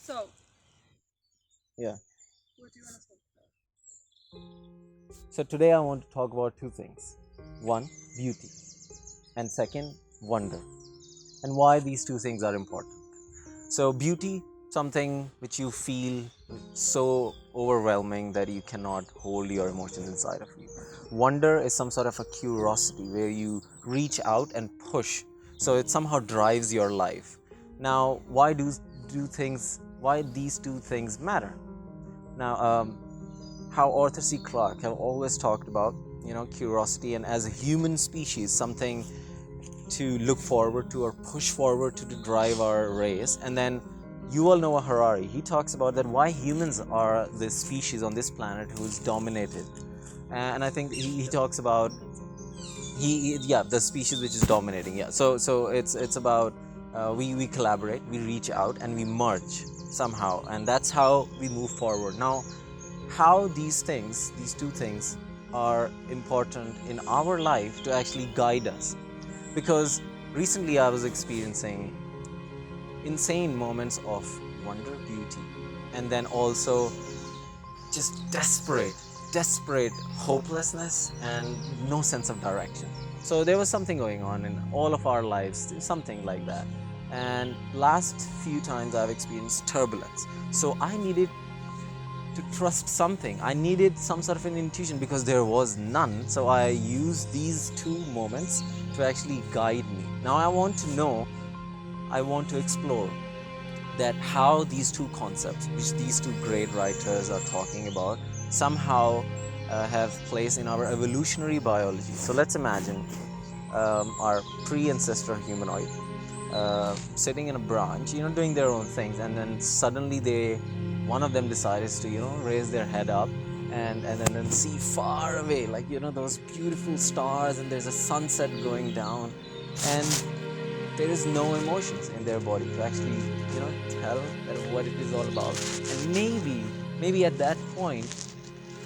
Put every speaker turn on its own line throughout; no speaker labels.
So,
Yeah.
what do you want to talk about?
So today I want to talk about two things. One, beauty, and second, wonder. And why these two things are important. So beauty, something which you feel so overwhelming that you cannot hold your emotions inside of you. Wonder is some sort of a curiosity where you reach out and push. So it somehow drives your life. Now, why these two things matter? Now, how Arthur C. Clarke have always talked about, curiosity, and as a human species, something to look forward to or push forward to drive our race. And then Yuval Noah Harari, he talks about that why humans are the species on this planet who's dominated. And I think he talks about yeah, the species which is dominating. Yeah, so it's about we collaborate, we reach out, and we merge somehow, and that's how we move forward. Now, how these two things are important in our life to actually guide us, because recently I was experiencing insane moments of wonder, beauty, and then also just desperate hopelessness and no sense of direction. So there was something going on in all of our lives, something like that. And last few times I've experienced turbulence. So I needed to trust something. I needed some sort of an intuition because there was none. So I used these two moments to actually guide me. Now I want to explore that how these two concepts, which these two great writers are talking about, somehow have place in our evolutionary biology. So let's imagine our pre-ancestor humanoid sitting in a branch, doing their own things, and then suddenly one of them decides to, raise their head up and then see far away, like those beautiful stars, and there's a sunset going down, and there is no emotions in their body to actually, tell that what it is all about. And maybe at that point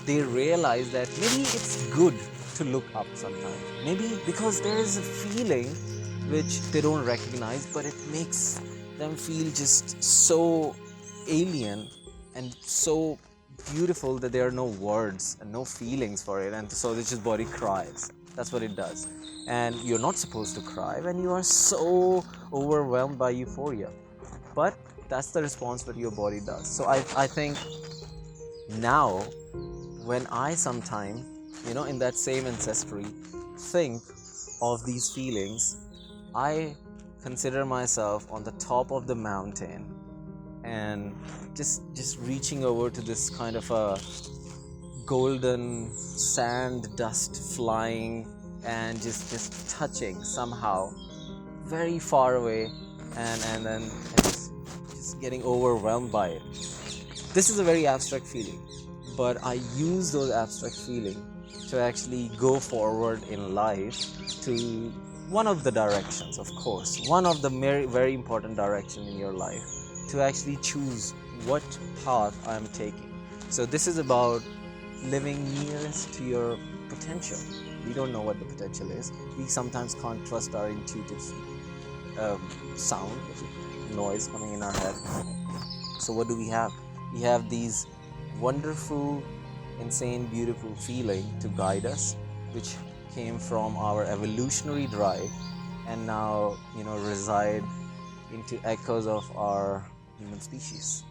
they realize that maybe it's good to look up sometimes. Maybe because there is a feeling which they don't recognize, but it makes them feel just so alien and so beautiful that there are no words and no feelings for it. And so this just body cries. That's what it does. And you're not supposed to cry when you are so overwhelmed by euphoria. But that's the response that your body does. So I think now when I sometime, in that same ancestry, think of these feelings, I consider myself on the top of the mountain and just reaching over to this kind of a golden sand dust flying and just touching somehow very far away, and just getting overwhelmed by it. This is a very abstract feeling, but I use those abstract feelings to actually go forward in life to one of the directions, of course, one of the very, very important direction in your life, to actually choose what path I'm taking. So this is about living nearest to your potential. We don't know what the potential is. We sometimes can't trust our intuitive sound, noise coming in our head. So what do we have? We have these wonderful, insane, beautiful feeling to guide us, which came from our evolutionary drive and now, reside into echoes of our human species.